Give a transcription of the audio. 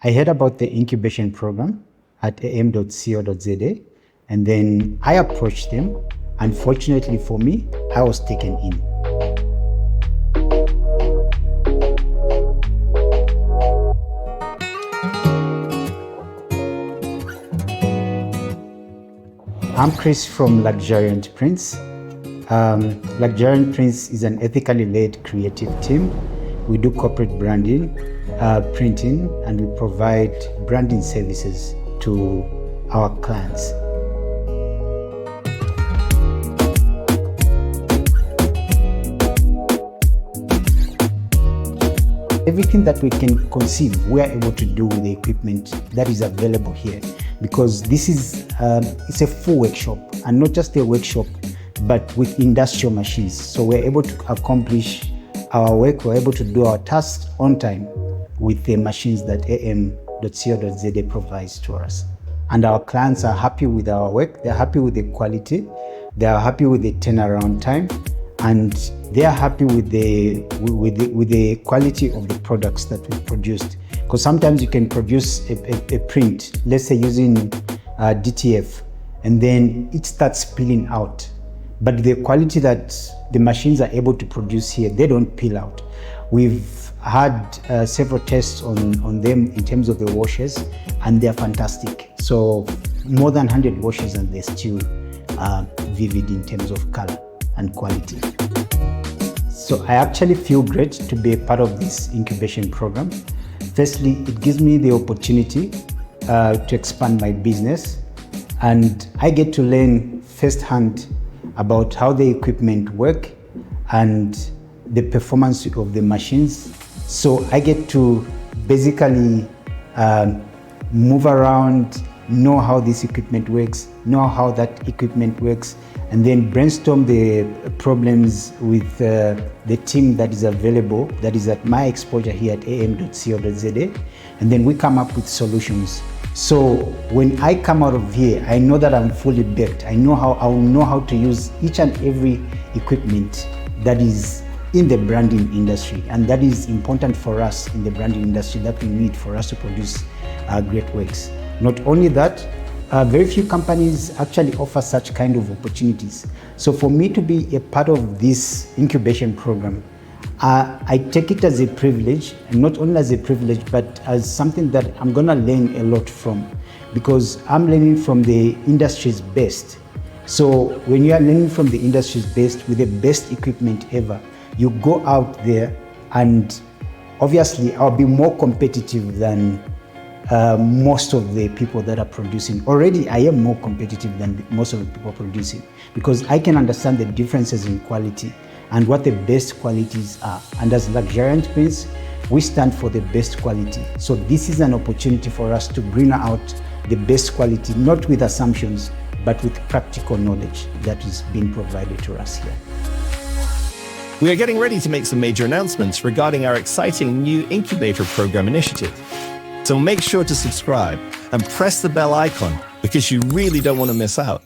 I heard about the incubation program at AM.CO.za, and then I approached them. Unfortunately for me, I was taken in. I'm Chris from Luxuriant Prints. Luxuriant Prints is an ethically led creative team. We do corporate branding, printing, and we provide branding services to our clients. Everything that we can conceive, we are able to do with the equipment that is available here, because this is it's a full workshop, and not just a workshop, but with industrial machines. So we're able to accomplish our work, we're able to do our tasks on time with the machines that AM.CO.za provides to us. And our clients are happy with our work, they're happy with the quality, they are happy with the turnaround time, and they are happy with the quality of the products that we produced. Because sometimes you can produce a print, let's say using DTF, and then it starts spilling out. But the quality that the machines are able to produce here, they don't peel out. We've had several tests on them in terms of the washes, and they're fantastic. So more than 100 washes, and they're still vivid in terms of color and quality. So I actually feel great to be a part of this incubation program. Firstly, it gives me the opportunity to expand my business, and I get to learn firsthand about how the equipment work and the performance of the machines. So I get to basically move around, know how this equipment works, know how that equipment works, and then brainstorm the problems with the team that is available, that is at my exposure here at am.co.za, and then we come up with solutions. So when I come out of here, I know that I'm fully baked. I'll know how to use each and every equipment that is in the branding industry, and that is important for us in the branding industry, that we need for us to produce great works. Not only that, very few companies actually offer such kind of opportunities. So for me to be a part of this incubation program, I take it as a privilege, and not only as a privilege, but as something that I'm gonna learn a lot from, because I'm learning from the industry's best. So when you are learning from the industry's best with the best equipment ever, you go out there, and obviously I'll be more competitive than most of the people that are producing. Already I am more competitive than most of the people producing, because I can understand the differences in quality and what the best qualities are. And as Luxuriant Prints, we stand for the best quality. So this is an opportunity for us to bring out the best quality, not with assumptions, but with practical knowledge that is being provided to us here. We are getting ready to make some major announcements regarding our exciting new Incubator program initiative. So make sure to subscribe and press the bell icon, because you really don't want to miss out.